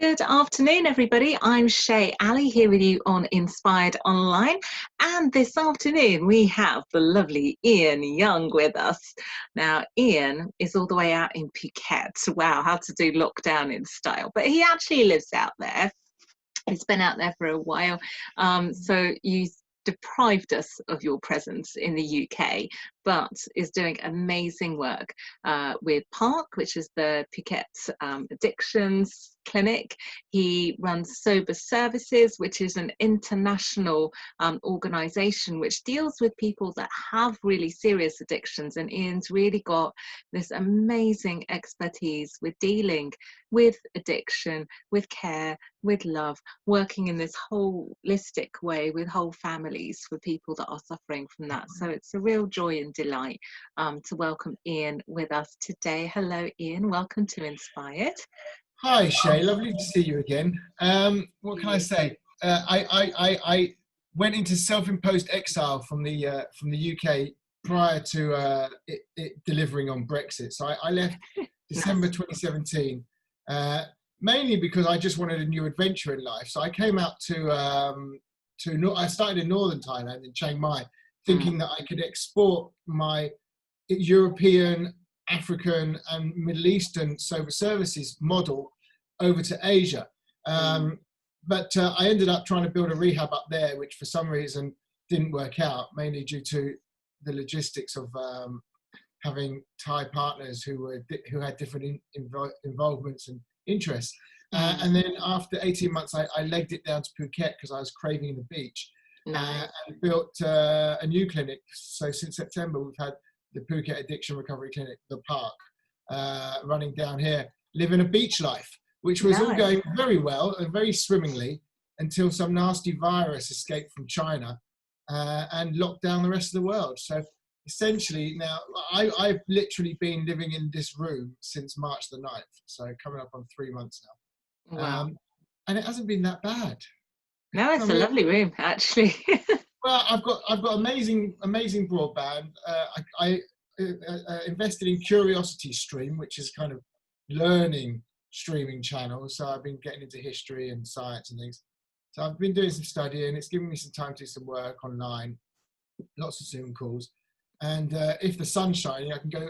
Good afternoon, everybody. I'm Shay Ali here with you on Inspired Online. And this afternoon we have the lovely Ian Young with us. Now, Ian is all the way out in Phuket. Wow, how to do lockdown in style. But he actually lives out there. He's been out there for a while. So you deprived us of your presence in the UK, but is doing amazing work with PARC, which is the Phuket Addictions Clinic. He runs Sober Services, which is an international organisation which deals with people that have really serious addictions. And Ian's really got this amazing expertise with dealing with addiction, with care, with love, working in this holistic way with whole families for people that are suffering from that. So it's a real joy and delight to welcome Ian with us today. Hello, Ian. Welcome to Inspired. Hi, Shay. Lovely to see you again. What can I say? I went into self-imposed exile from the UK prior to it delivering on Brexit. So I left December 2017, mainly because I just wanted a new adventure in life. So I came out I started in northern Thailand, in Chiang Mai, thinking that I could export my European, African and Middle Eastern sober services model over to Asia. But I ended up trying to build a rehab up there, which for some reason didn't work out, mainly due to the logistics of having Thai partners who had different involvements and interests. And then after 18 months, I legged it down to Phuket because I was craving the beach. Nice. And built a new clinic. So since September, we've had the Phuket Addiction Recovery Clinic, the PARC, running down here, living a beach life, which was all going very well and very swimmingly until some nasty virus escaped from China and locked down the rest of the world. So essentially now I've literally been living in this room since March the 9th. So coming up on 3 months now. Wow. And it hasn't been that bad. No, it's a lovely room, actually. Well, I've got amazing broadband. I invested in Curiosity Stream, which is kind of learning streaming channel. So I've been getting into history and science and things. So I've been doing some studying. It's given me some time to do some work online, lots of Zoom calls. And if the sun's shining, I can go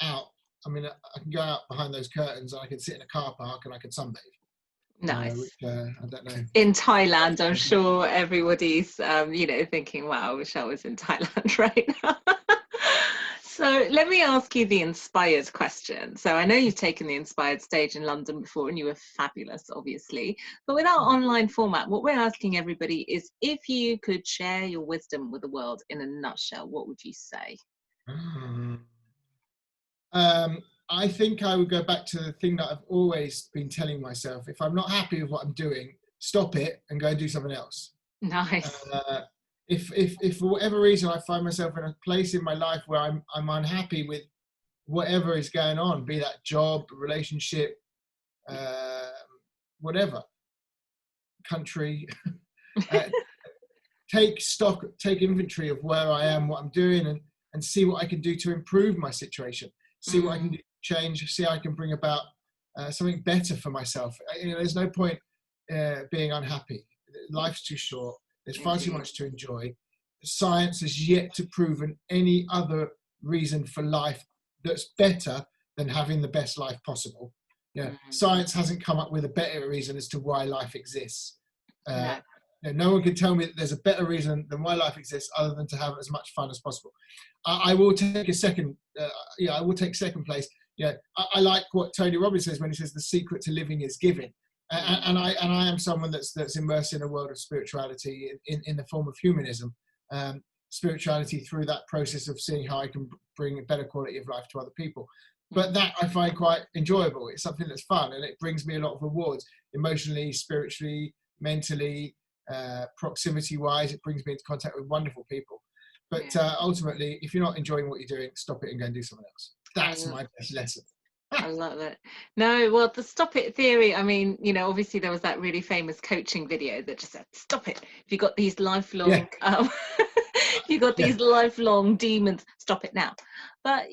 out. I mean, I can go out behind those curtains and I can sit in a car park and I can sunbathe. Nice. Which, I don't know. In Thailand, I'm sure everybody's, thinking, wow, I wish I was in Thailand right now. So let me ask you the inspired question. So I know you've taken the inspired stage in London before and you were fabulous, obviously. But with our online format, what we're asking everybody is if you could share your wisdom with the world in a nutshell, what would you say? I think I would go back to the thing that I've always been telling myself. If I'm not happy with what I'm doing, stop it and go and do something else. Nice. If for whatever reason I find myself in a place in my life where I'm unhappy with whatever is going on, be that job, relationship, whatever, country, take inventory of where I am, what I'm doing, and see what I can do to improve my situation. See what I can do to change, see how I can bring about something better for myself. There's no point being unhappy. Life's too short. There's far too much to enjoy. Science has yet to prove any other reason for life that's better than having the best life possible. Science hasn't come up with a better reason as to why life exists. No one can tell me that there's a better reason than why life exists other than to have as much fun as possible. I will take second place. I like what Tony Robbins says when he says the secret to living is giving. And I am someone that's immersed in a world of spirituality in the form of humanism, spirituality through that process of seeing how I can bring a better quality of life to other people. But that I find quite enjoyable. It's something that's fun and it brings me a lot of rewards emotionally, spiritually, mentally, proximity wise. It brings me into contact with wonderful people. But ultimately, if you're not enjoying what you're doing, stop it and go and do something else. That's my best lesson. I love it. No, well, the stop it theory, I mean, obviously there was that really famous coaching video that just said, stop it. If you've got these lifelong, these lifelong demons, stop it now. But,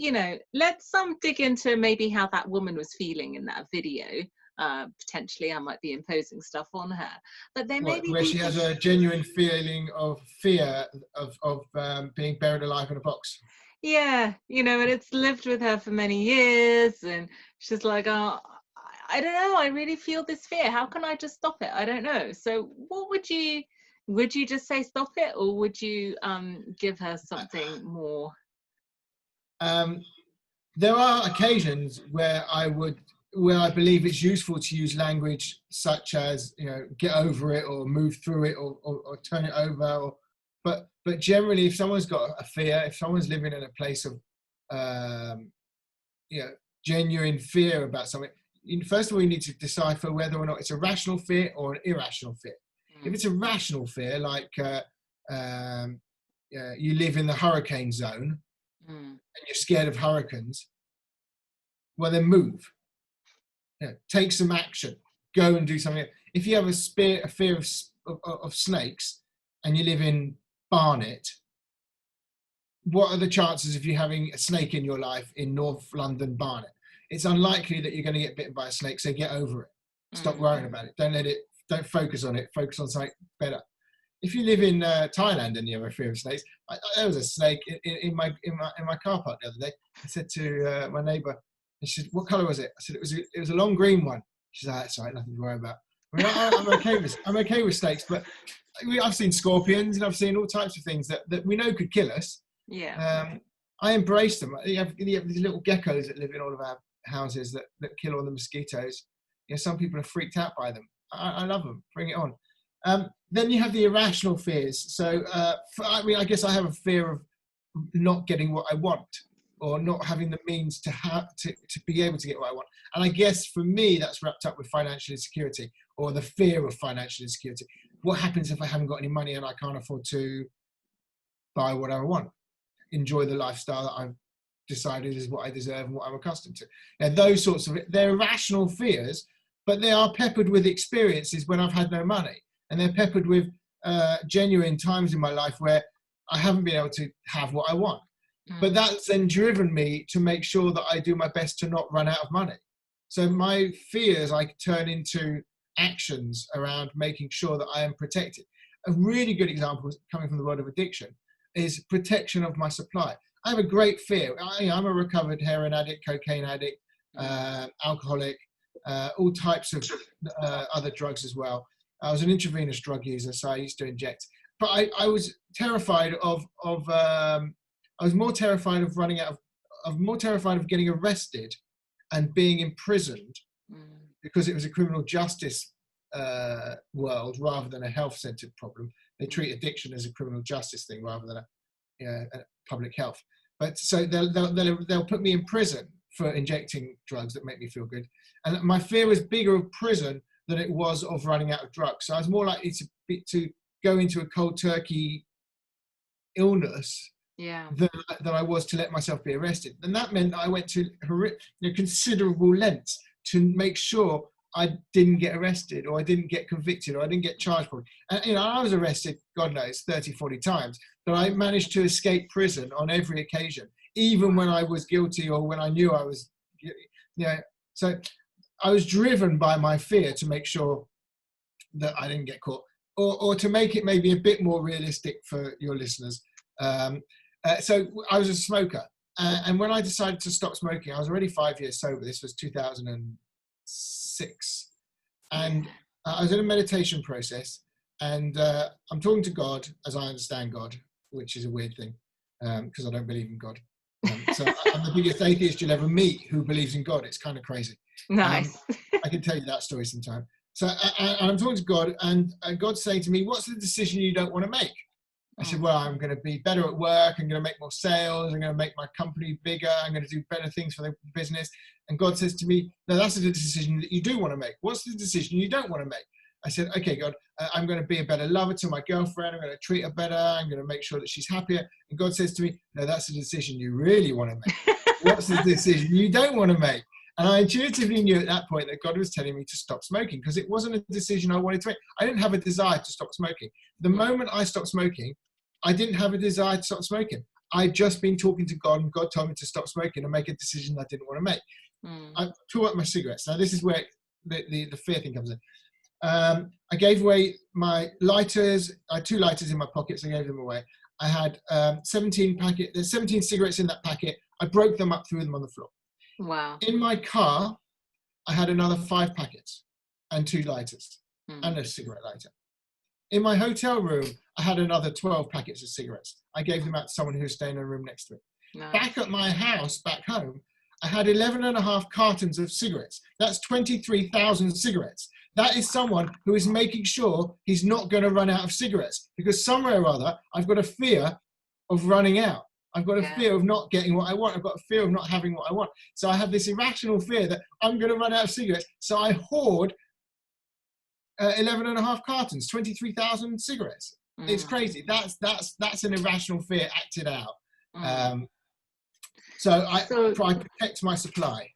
let's dig into maybe how that woman was feeling in that video. Potentially I might be imposing stuff on her. But there may What, be where she people. has a genuine feeling of fear of being buried alive in a box. Yeah, and it's lived with her for many years, and she's like, oh, I don't know, I really feel this fear. How can I just stop it? I don't know. So what would you just say stop it, or would you give her something more? There are occasions where I believe it's useful to use language such as, get over it, or move through it, or turn it over. But generally, if someone's got a fear, if someone's living in a place of genuine fear about something, first of all, you need to decipher whether or not it's a rational fear or an irrational fear. If it's a rational fear, like you live in the hurricane zone and you're scared of hurricanes, well, then move. Take some action. Go and do something. If you have a fear of snakes and you live in Barnet, what are the chances of you having a snake in your life in North London, Barnet? It's unlikely that you're going to get bitten by a snake, so get over it. Stop worrying about it. Don't focus on it. Focus on something better. If you live in Thailand and you have a fear of snakes, there was a snake in my car park the other day. I said to my neighbour, and she said, "What colour was it?" I said, "It was a long green one." She said, "That's all right, nothing to worry about." I mean, I'm okay with snakes, but I've seen scorpions and I've seen all types of things that we know could kill us. Yeah. I embrace them. You have these little geckos that live in all of our houses that kill all the mosquitoes. Some people are freaked out by them. I love them. Bring it on. Then you have the irrational fears. So, I guess I have a fear of not getting what I want, or not having the means to be able to get what I want. And I guess for me, that's wrapped up with financial insecurity, or the fear of financial insecurity. What happens if I haven't got any money and I can't afford to buy what I want, enjoy the lifestyle that I've decided is what I deserve and what I'm accustomed to? And those sorts of, they're rational fears, but they are peppered with experiences when I've had no money. And they're peppered with genuine times in my life where I haven't been able to have what I want. But that's then driven me to make sure that I do my best to not run out of money. So my fears I turn into actions around making sure that I am protected. A really good example, coming from the world of addiction, is protection of my supply. I have a great fear. I'm a recovered heroin addict, cocaine addict, alcoholic, all types of other drugs as well. I was an intravenous drug user, so I used to inject. But I was terrified I was more terrified of running out of, more terrified of getting arrested and being imprisoned because it was a criminal justice world rather than a health-centered problem. They treat addiction as a criminal justice thing rather than a public health. But so they'll put me in prison for injecting drugs that make me feel good. And my fear was bigger of prison than it was of running out of drugs. So I was more likely to go into a cold turkey illness than I was to let myself be arrested. And that meant I went to considerable lengths to make sure I didn't get arrested, or I didn't get convicted, or I didn't get charged for it. And I was arrested, God knows, 30, 40 times, but I managed to escape prison on every occasion, even when I was guilty or when I knew I was, so I was driven by my fear to make sure that I didn't get caught, or to make it maybe a bit more realistic for your listeners. So I was a smoker, and when I decided to stop smoking, I was already 5 years sober. This was 2006, and I was in a meditation process, and I'm talking to God as I understand God, which is a weird thing because I don't believe in God. So I'm the biggest atheist you'll ever meet who believes in God. It's kind of crazy. Nice. I can tell you that story sometime. So I'm talking to God, and God's saying to me, "What's the decision you don't want to make?" I said, "Well, I'm going to be better at work. I'm going to make more sales. I'm going to make my company bigger. I'm going to do better things for the business." And God says to me, "No, that's the decision that you do want to make. What's the decision you don't want to make?" I said, "Okay, God, I'm going to be a better lover to my girlfriend. I'm going to treat her better. I'm going to make sure that she's happier." And God says to me, "No, that's the decision you really want to make. What's the decision you don't want to make?" And I intuitively knew at that point that God was telling me to stop smoking, because it wasn't a decision I wanted to make. I didn't have a desire to stop smoking. The moment I stopped smoking, I didn't have a desire to stop smoking. I'd just been talking to God, and God told me to stop smoking and make a decision I didn't want to make. I pull up my cigarettes. Now, this is where the fear thing comes in. I gave away my lighters. I had 2 lighters in my pockets. I gave them away. I had 17 packets. There's 17 cigarettes in that packet. I broke them up, threw them on the floor. Wow. In my car, I had another 5 packets and 2 lighters and a cigarette lighter. In my hotel room, I had another 12 packets of cigarettes. I gave them out to someone who was staying in a room next to me. Nice. Back at my house, back home, I had 11.5 cartons of cigarettes. That's 23,000 cigarettes. That is someone who is making sure he's not going to run out of cigarettes, because somewhere or other, I've got a fear of running out. I've got a fear of not getting what I want. I've got a fear of not having what I want. So I have this irrational fear that I'm going to run out of cigarettes. So I hoard 11.5 cartons, 23,000 cigarettes. It's crazy. That's an irrational fear acted out. So I protect my supply.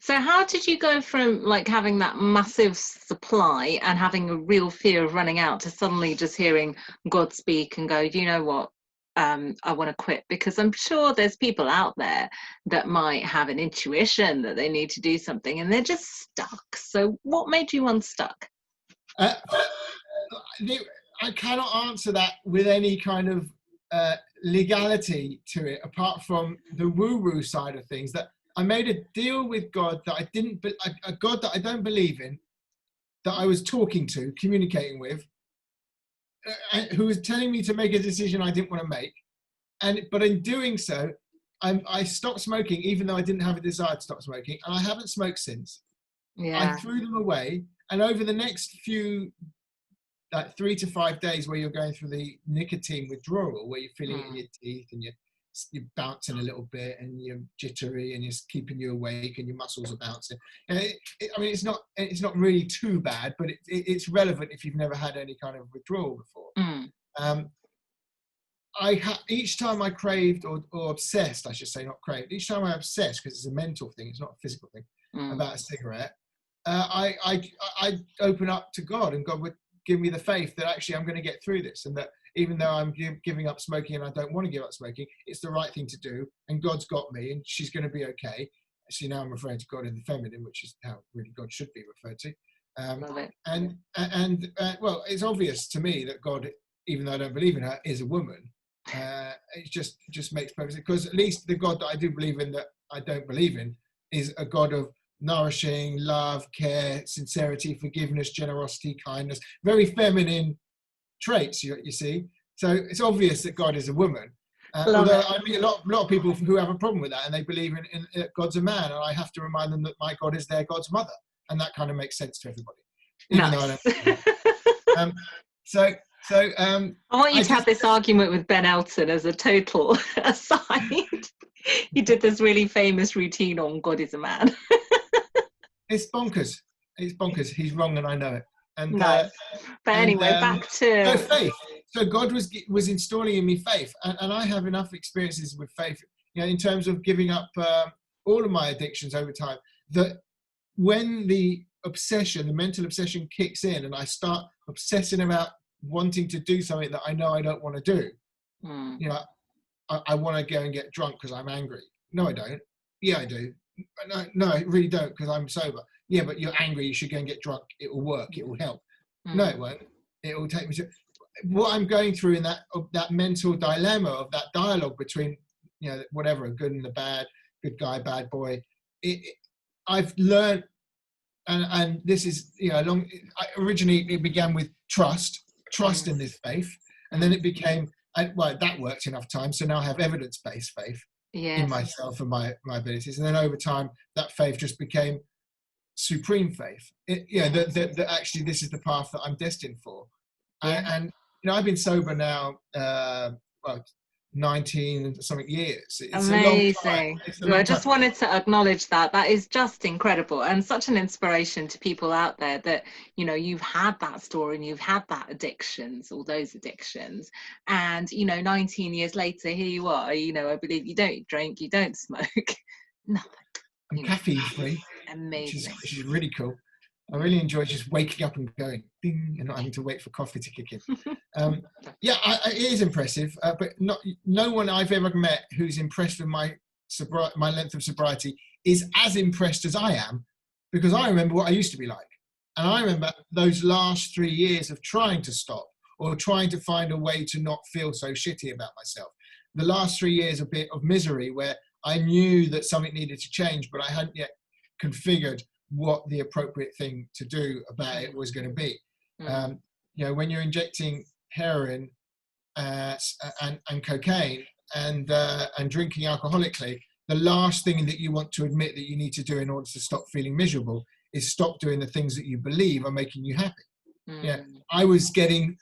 So how did you go from like having that massive supply and having a real fear of running out to suddenly just hearing God speak and go, you know what, I want to quit? Because I'm sure there's people out there that might have an intuition that they need to do something and they're just stuck. So what made you unstuck? I cannot answer that with any kind of legality to it, apart from the woo-woo side of things. That I made a deal with God that I didn't, a God that I don't believe in, that I was talking to, communicating with, who was telling me to make a decision I didn't want to make. But in doing so, I stopped smoking, even though I didn't have a desire to stop smoking, and I haven't smoked since. Yeah. I threw them away, and over the next few, like 3 to 5 days, where you're going through the nicotine withdrawal, where you're feeling it in your teeth and you're bouncing a little bit and you're jittery and it's keeping you awake and your muscles are bouncing. And I mean, it's not really too bad, but it's relevant if you've never had any kind of withdrawal before. Each time I craved or obsessed, I should say, not craved, each time I obsessed, because it's a mental thing, it's not a physical thing, about a cigarette, I open up to God, and God would give me the faith that actually I'm going to get through this, and that even though I'm giving up smoking and I don't want to give up smoking, it's the right thing to do, and God's got me, and she's going to be okay. Actually, now I'm referring to God in the feminine, which is how really God should be referred to. Love it. Well, it's obvious to me that God, even though I don't believe in her, is a woman. It just makes perfect sense, because at least the God that I do believe in, that I don't believe in, is a God of nourishing, love, care, sincerity, forgiveness, generosity, kindness, very feminine traits, you see. So it's obvious that God is a woman. Although I meet a lot of people who have a problem with that, and they believe in God's a man, and I have to remind them that my God is their God's mother, and that kind of makes sense to everybody. Even Nice. Though I don't. I want you to have this argument with Ben Elton as a total aside. He did this really famous routine on God is a man. It's bonkers. It's bonkers. He's wrong, and I know it. And nice. But anyway, back to faith. So God was installing in me faith, and I have enough experiences with faith, in terms of giving up all of my addictions over time, that when the mental obsession kicks in, and I start obsessing about wanting to do something that I know I don't want to do. I want to go and get drunk because I'm angry. No, I don't. Yeah, I do. No, I really don't, because I'm sober. Yeah, but you're angry. You should go and get drunk. It will work. It will help. No, it won't. It will take me to what I'm going through in that mental dilemma of that dialogue between, whatever, a good and a bad, good guy, bad boy. I've learned, and this is, originally it began with trust in this faith, and then it became, that worked enough time, so now I have evidence-based faith in myself and my abilities, and then over time that faith just became supreme faith. That actually this is the path that I'm destined for. And I've been sober now 19 and something years. It's amazing. I just wanted to acknowledge that is just incredible, and such an inspiration to people out there that you've had that story and you've had all those addictions, and 19 years later here you are. I believe you don't drink, you don't smoke, nothing. I'm caffeine free. Amazing. Which is really cool. I really enjoy just waking up and going ding, and not having to wait for coffee to kick in. It is impressive, but no one I've ever met who's impressed with my length of sobriety is as impressed as I am because I remember what I used to be like. And I remember those last 3 years of trying to stop or trying to find a way to not feel so shitty about myself. The last 3 years, a bit of misery where I knew that something needed to change, but I hadn't yet configured what the appropriate thing to do about it was going to be. You know, when you're injecting heroin and cocaine and drinking alcoholically, the last thing that you want to admit that you need to do in order to stop feeling miserable is stop doing the things that you believe are making you happy. Yeah, I was getting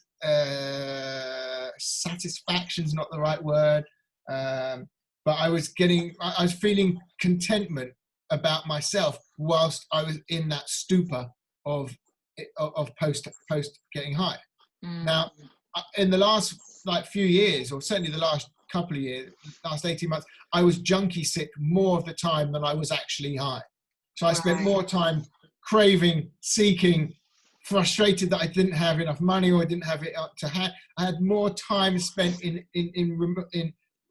satisfaction's not the right word, but I was feeling contentment about myself whilst I was in that stupor of post getting high. Now, in the last few years, or certainly the last couple of years, last 18 months, I was junkie sick more of the time than I was actually high. So I spent more time craving, seeking, frustrated that I didn't have enough money or I didn't have it up to hand. I had more time spent in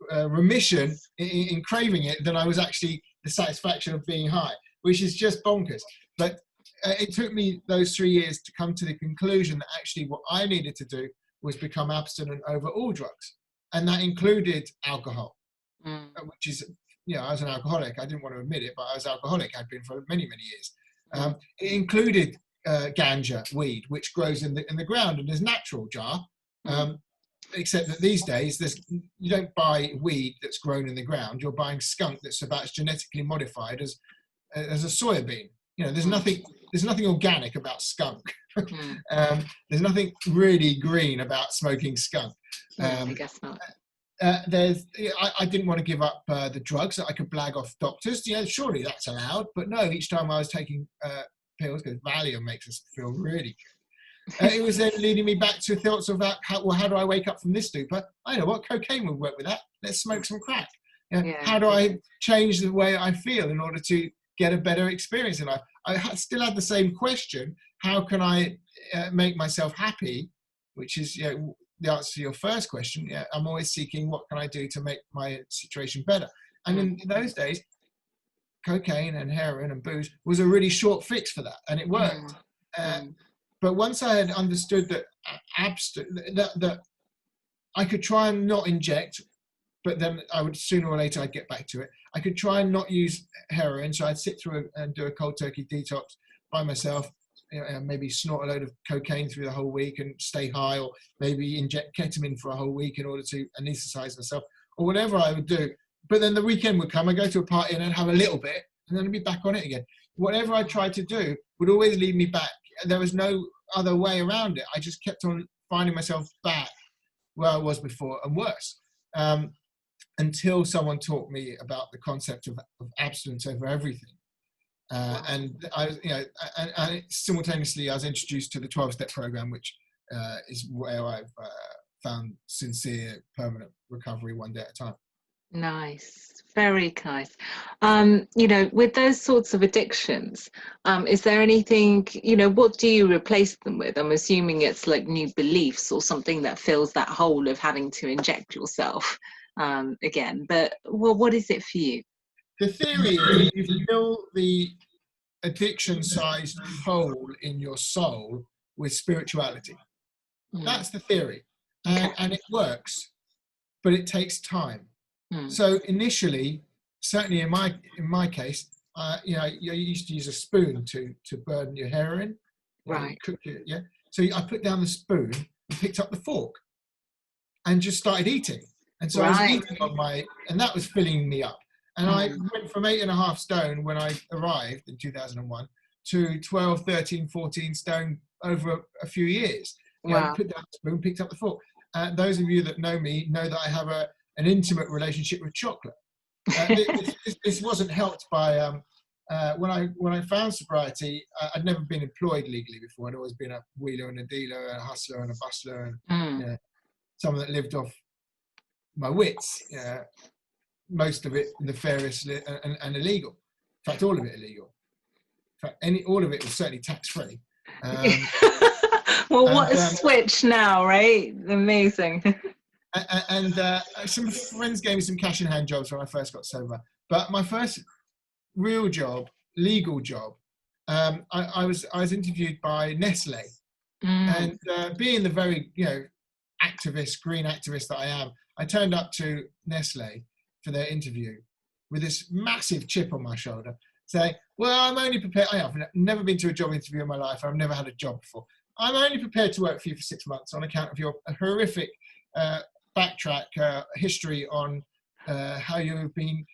remission, in craving it, than I was actually the satisfaction of being high, which is just bonkers. But it took me those 3 years to come to the conclusion that actually what I needed to do was become abstinent over all drugs. And that included alcohol, which is, you know, I was an alcoholic. I didn't want to admit it, but I was alcoholic. I'd been for many, many years. It included ganja, weed, which grows in the ground and is natural, jar. Except that these days, you don't buy weed that's grown in the ground. You're buying skunk that's about as genetically modified as a soybean. You know, there's nothing organic about skunk. There's nothing really green about smoking skunk. I guess not. I didn't want to give up the drugs that I could blag off doctors. You know, surely that's allowed. But no, each time I was taking pills, because Valium makes us feel really good. It was then leading me back to thoughts about how do I wake up from this stupor? I know what, cocaine would work with that. Let's smoke some crack. You know, how do I change the way I feel in order to get a better experience in life? I still had the same question. How can I make myself happy? Which is, you know, the answer to your first question. Yeah, I'm always seeking what can I do to make my situation better. And in those days, cocaine and heroin and booze was a really short fix for that, and it worked. But once I had understood that that I could try and not inject, but then I would sooner or later I'd get back to it. I could try and not use heroin, so I'd sit through and do a cold turkey detox by myself. You know, maybe snort a load of cocaine through the whole week and stay high, or maybe inject ketamine for a whole week in order to anesthetize myself, or whatever I would do. But then the weekend would come, I'd go to a party and I'd have a little bit, and then I'd be back on it again. Whatever I tried to do would always lead me back. There was no other way around it. I just kept on finding myself back where I was before, and worse, until someone taught me about the concept of abstinence over everything. And I, you know, and simultaneously I was introduced to the 12-step program, which is where I've found sincere, permanent recovery one day at a time. Nice, very nice. You know, with those sorts of addictions, is there anything, you know, what do you replace them with? I'm assuming it's like new beliefs or something that fills that hole of having to inject yourself again. But well, what is it for you? The theory is you fill the addiction-sized hole in your soul with spirituality. That's the theory, and it works, but it takes time. So initially, certainly in my case, you know, you used to use a spoon to burn your heroin, right? Cook it, yeah. So I put down the spoon and picked up the fork, and just started eating. And so I was eating and that was filling me up. And I went from 8.5 stone when I arrived in 2001 to 12, 13, 14 stone over a few years. You know, I put down the spoon, picked up the fork. Those of you that know me know that I have an intimate relationship with chocolate. This wasn't helped by when I found sobriety. I'd never been employed legally before. I'd always been a wheeler and a dealer, and a hustler and a bustler, and you know, someone that lived off my wits. Most of it nefarious and illegal. In fact, all of it illegal. In fact, all of it was certainly tax-free. Well, what a switch now, right? Amazing. And some friends gave me some cash in hand jobs when I first got sober. But my first real job, legal job, I was interviewed by Nestle, Mm. and being the very green activist that I am, I turned up to Nestle for their interview with this massive chip on my shoulder, saying, "Well, I'm only prepared. I've never been to a job interview in my life. I've never had a job before. I'm only prepared to work for you for 6 months on account of your horrific backtrack history on how you have been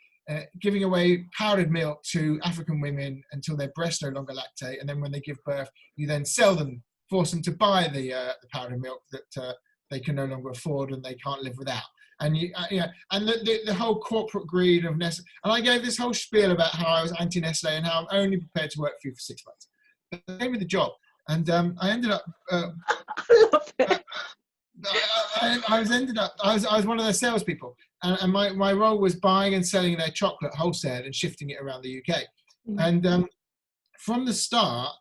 giving away powdered milk to African women until their breasts no longer lactate, and then when they give birth, you then sell them, force them to buy the powdered milk that they can no longer afford and they can't live without." And and the whole corporate greed of Nestle. And I gave this whole spiel about how I was anti-Nestle and how I'm only prepared to work for you for 6 months. But they gave me the job, and I ended up. I love it. I was one of their salespeople, and my role was buying and selling their chocolate wholesale and shifting it around the UK. And from the start,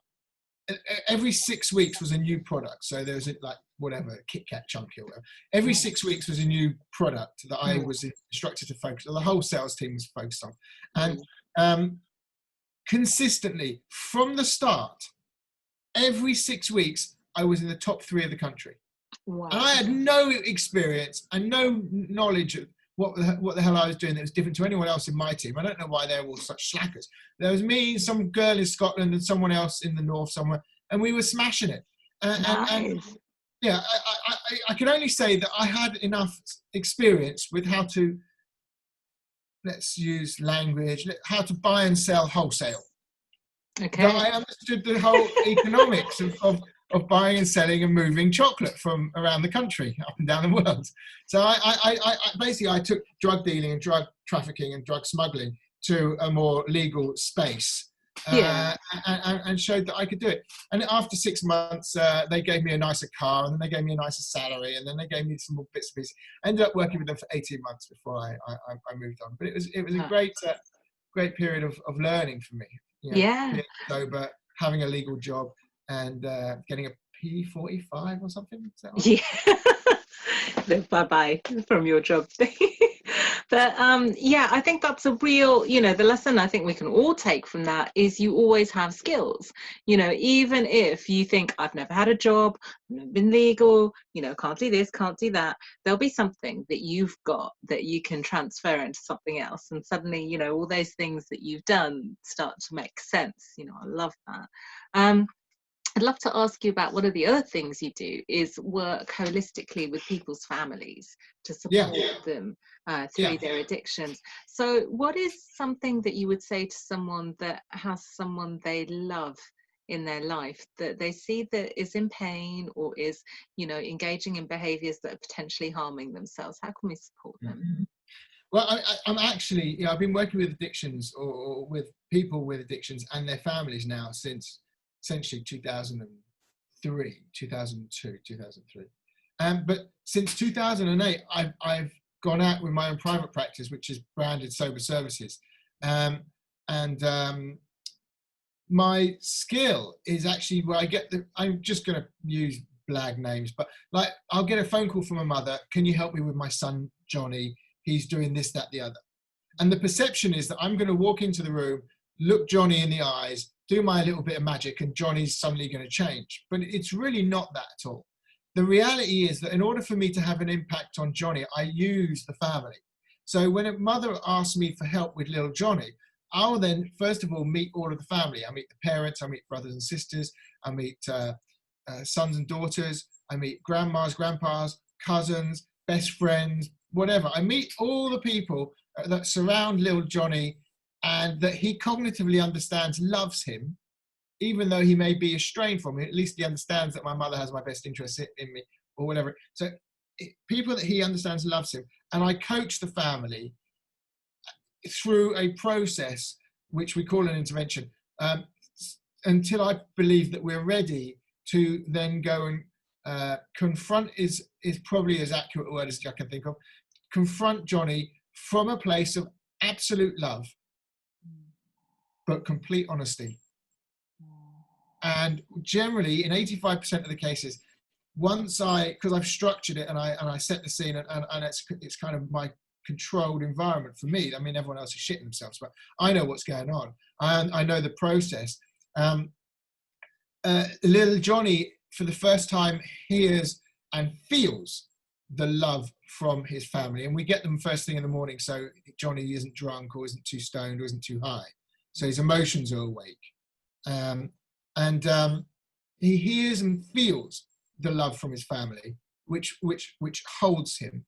every 6 weeks was a new product. So there was like whatever, Kit Kat chunky or whatever. Every 6 weeks was a new product that I was instructed to focus on. The whole sales team was focused on. And consistently from the start, every 6 weeks, I was in the top 3 of the country. Wow. And I had no experience and no knowledge of what the hell I was doing that was different to anyone else in my team. I don't know why they were all such slackers. There was me, some girl in Scotland, and someone else in the north somewhere, and we were smashing it. And yeah, I can only say that I had enough experience with how to, let's use language, how to buy and sell wholesale. Okay. That I understood the whole economics of buying and selling and moving chocolate from around the country, up and down the world. So I basically took drug dealing and drug trafficking and drug smuggling to a more legal space, and showed that I could do it. And after 6 months, they gave me a nicer car, and then they gave me a nicer salary, and then they gave me some more bits and pieces. I ended up working with them for 18 months before I moved on. But it was a great period of learning for me. Being sober, having a legal job, and getting a P45 or something. Is that right? Yeah. Bye-bye from your job. But I think that's a real, the lesson I think we can all take from that is you always have skills. Even if you think, I've never had a job, I've never been legal, can't do this, can't do that, there'll be something that you've got that you can transfer into something else, and suddenly all those things that you've done start to make sense. I love that. I'd love to ask you about one of the other things you do is work holistically with people's families to support them through their addictions. So what is something that you would say to someone that has someone they love in their life that they see that is in pain or is, engaging in behaviours that are potentially harming themselves? How can we support them? Well, I'm actually, I've been working with addictions or with people with addictions and their families now since essentially 2003, 2002, 2003. But since 2008, I've gone out with my own private practice, which is branded Sober Services. My skill is actually where I'm just going to use blag names, but like I'll get a phone call from a mother, can you help me with my son, Johnny? He's doing this, that, the other. And the perception is that I'm going to walk into the room, look Johnny in the eyes, do my little bit of magic, and Johnny's suddenly going to change. But it's really not that at all. The reality is that in order for me to have an impact on Johnny, I use the family. So when a mother asks me for help with little Johnny, I'll then, first of all, meet all of the family. I meet the parents, I meet brothers and sisters, I meet sons and daughters, I meet grandmas, grandpas, cousins, best friends, whatever. I meet all the people that surround little Johnny and that he cognitively understands, loves him, even though he may be estranged from me. At least he understands that my mother has my best interest in me or whatever. So people that he understands, loves him. And I coach the family through a process which we call an intervention until I believe that we're ready to then go and confront is probably as accurate a word as I can think of. Confront Johnny from a place of absolute love, but complete honesty. And generally, in 85% of the cases, because I've structured it and I set the scene and it's kind of my controlled environment for me. I mean, everyone else is shitting themselves, but I know what's going on. I know the process. Little Johnny, for the first time, hears and feels the love from his family, and we get them first thing in the morning, so Johnny isn't drunk or isn't too stoned or isn't too high, so his emotions are awake, and he hears and feels the love from his family, which holds him.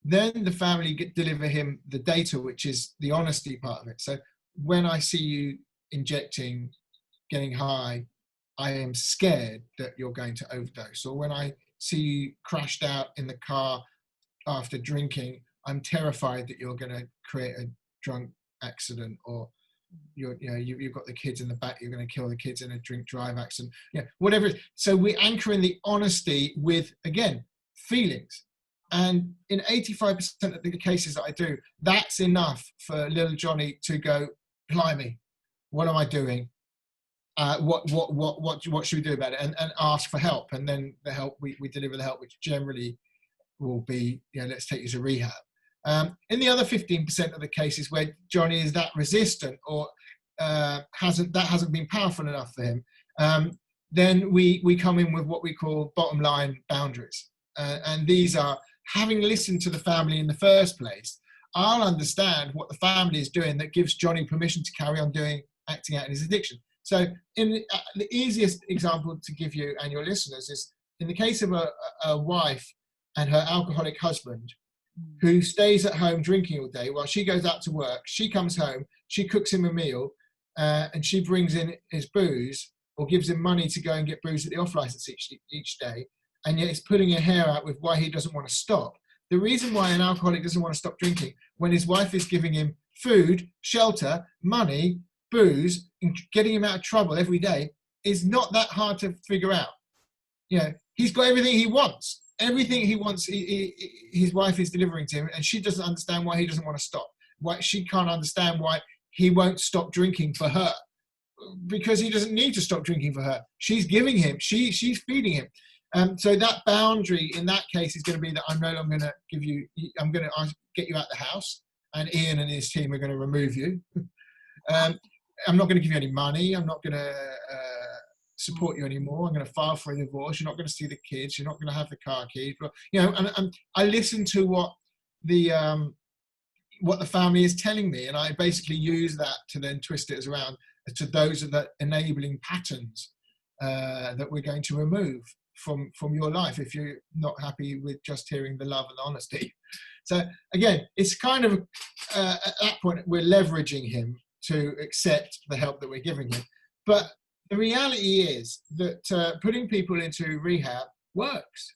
Then the family deliver him the data, which is the honesty part of it. So when I see you injecting, getting high, I am scared that you're going to overdose. Or when I see you crashed out in the car after drinking, I'm terrified that you're going to create a drunk accident, or you've got the kids in the back, you're going to kill the kids in a drink drive accident, whatever. So we anchor in the honesty with, again, feelings. And in 85% of the cases that I do, that's enough for little Johnny to go, blimey, what am I doing? What should we do about it? And ask for help. And then the help, we deliver the help, which generally will be, let's take you to rehab. In the other 15% of the cases where Johnny is that resistant, or hasn't been powerful enough for him, then we come in with what we call bottom line boundaries. And these are, having listened to the family in the first place, I'll understand what the family is doing that gives Johnny permission to carry on acting out in his addiction. So the easiest example to give you and your listeners is in the case of a wife and her alcoholic husband who stays at home drinking all day while she goes out to work. She comes home, she cooks him a meal, and she brings in his booze or gives him money to go and get booze at the off license each day. And yet it's pulling her hair out with why he doesn't want to stop. The reason why an alcoholic doesn't want to stop drinking when his wife is giving him food, shelter, money, booze, and getting him out of trouble every day is not that hard to figure out. He's got everything he wants. Everything he wants, his wife is delivering to him, and she doesn't understand why he doesn't want to stop. Why she can't understand why he won't stop drinking for her, because he doesn't need to stop drinking for her. She's giving him, she's feeding him. So that boundary in that case is going to be that I'm no longer going to give you, I'm going to get you out of the house, and Ian and his team are going to remove you. I'm not going to give you any money. I'm not going to support you anymore. I'm going to file for a divorce. You're not going to see the kids. You're not going to have the car keys. But, and I listen to what the family is telling me, and I basically use that to then twist it around to those are the enabling patterns that we're going to remove from your life if you're not happy with just hearing the love and honesty. So again, it's kind of at that point we're leveraging him to accept the help that we're giving him. But the reality is that putting people into rehab works.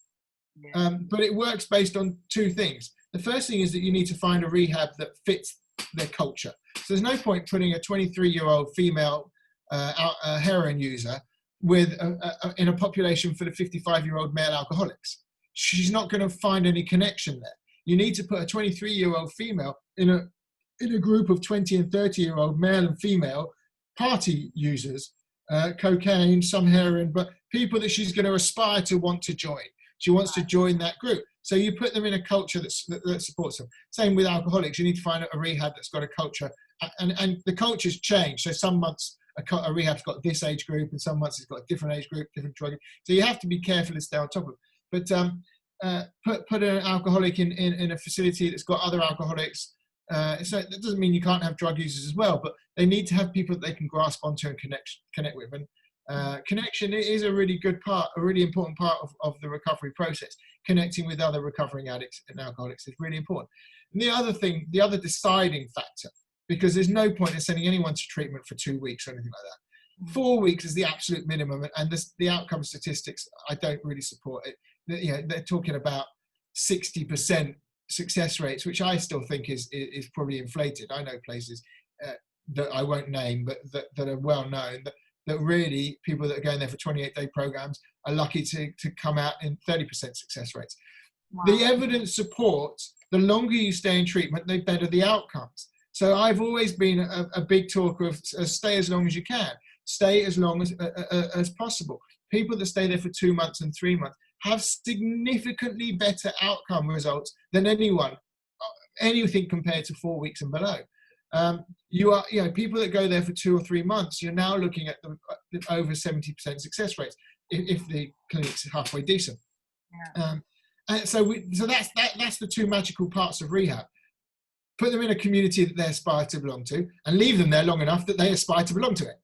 But it works based on two things. The first thing is that you need to find a rehab that fits their culture. So there's no point putting a 23-year-old female heroin user with in a population full of 55-year-old male alcoholics. She's not going to find any connection there. You need to put a 23-year-old female in a group of 20 and 30-year-old male and female party users, cocaine, some heroin, but people that she's going to aspire to want to join. She wants to join that group. So you put them in a culture that supports them. Same with alcoholics. You need to find a rehab that's got a culture. And the culture's change. So some months a rehab's got this age group, and some months it's got a different age group, different drug. So you have to be careful and stay on top of it. But put an alcoholic in a facility that's got other alcoholics. So that doesn't mean you can't have drug users as well, but they need to have people that they can grasp onto and connect with. And connection is a really good part, a really important part of the recovery process. Connecting with other recovering addicts and alcoholics is really important. And the other deciding factor, because there's no point in sending anyone to treatment for 2 weeks or anything like that. 4 weeks is the absolute minimum, and the outcome statistics, I don't really support it. They're talking about 60% success rates, which I still think is probably inflated. I know places that I won't name, but that are well known, that really people that are going there for 28-day programs are lucky to come out in 30% success rates. Wow. The evidence supports the longer you stay in treatment, the better the outcomes. So I've always been a big talker of stay as long as you can, stay as long as possible. People that stay there for 2 months and 3 months have significantly better outcome results than anything compared to 4 weeks and below. People that go there for 2 or 3 months, you're now looking at them over 70% success rates if the clinic's halfway decent. Yeah. And so that's the two magical parts of rehab. Put them in a community that they aspire to belong to, and leave them there long enough that they aspire to belong to it.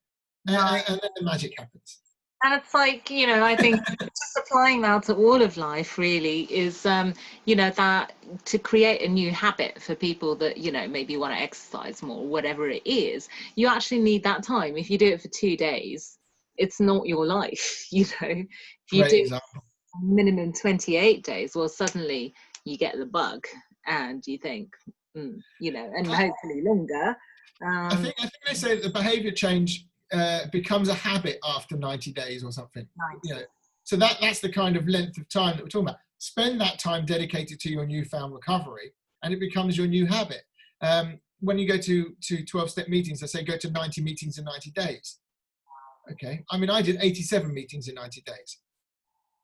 Right. And then the magic happens. And it's like, I think just applying that to all of life really is, that to create a new habit for people that, maybe want to exercise more, whatever it is, you actually need that time. If you do it for 2 days, it's not your life, If you Great do example. minimum 28 days, well, suddenly you get the bug and you think, and hopefully longer. I think they say that the behaviour change becomes a habit after 90 days or something. Nice. So that's the kind of length of time that we're talking about. Spend that time dedicated to your newfound recovery, and it becomes your new habit. When you go to 12-step meetings, they say go to 90 meetings in 90 days. Okay, I mean, I did 87 meetings in 90 days.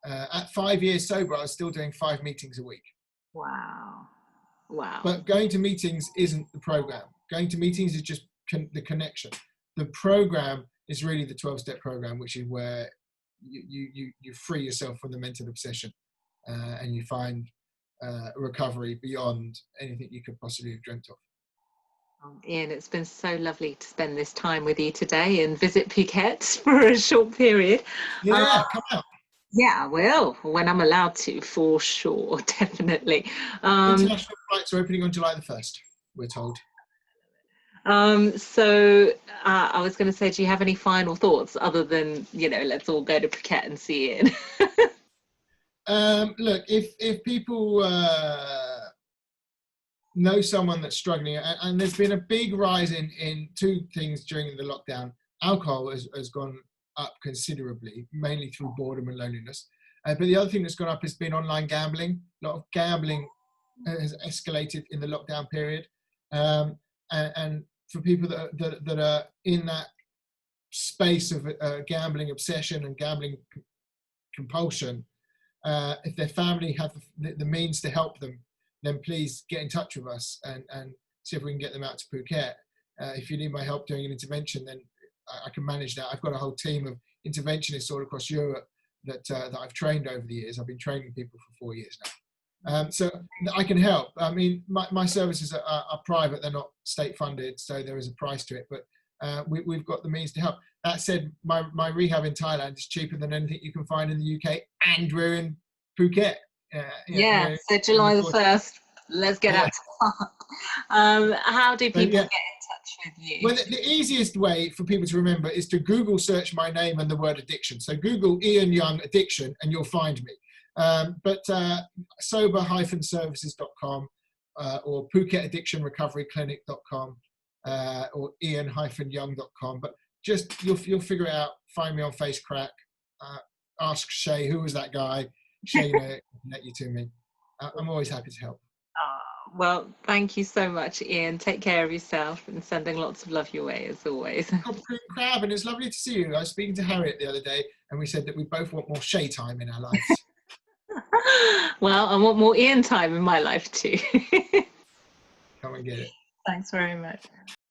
At 5 years sober, I was still doing 5 meetings a week. Wow. But going to meetings isn't the program. Going to meetings is just the connection. The program is really the 12-step program, which is where you free yourself from the mental obsession, and you find recovery beyond anything you could possibly have dreamt of. Ian, it's been so lovely to spend this time with you today and visit Phuket for a short period. Yeah, come out. Yeah, I will, when I'm allowed to, for sure, definitely. International flights are opening on July the 1st, we're told. So I was going to say, do you have any final thoughts other than, let's all go to Phuket and see it? Look, if people know someone that's struggling, and there's been a big rise in two things during the lockdown. Alcohol has gone up considerably, mainly through boredom and loneliness. But the other thing that's gone up has been online gambling. A lot of gambling has escalated in the lockdown period. And for people that are in that space of gambling obsession and gambling compulsion, if their family have the means to help them, then please get in touch with us and see if we can get them out to Phuket. If you need my help doing an intervention, then I can manage that. I've got a whole team of interventionists all across Europe that I've trained over the years. I've been training people for 4 years now. So I can help. I mean, my services are private. They're not state funded, so there is a price to it. But we've got the means to help. That said, my rehab in Thailand is cheaper than anything you can find in the UK, and we're in Phuket. So July the 1st, let's get out to PARC. How do people get in touch with you? Well, the easiest way for people to remember is to Google search my name and the word addiction. So Google Ian Young addiction and you'll find me. But sober-services.com or PhuketAddictionRecoveryClinic.com or ian-young.com. But just you'll figure it out. Find me on FaceCrack. Ask Shay, who was that guy? Shay may connect you to me. I'm always happy to help. Well, thank you so much, Ian. Take care of yourself and sending lots of love your way as always. Crab, and it's lovely to see you. I was speaking to Harriet the other day, and we said that we both want more Shay time in our lives. Well, I want more Ian time in my life too. Come and get it. Thanks very much.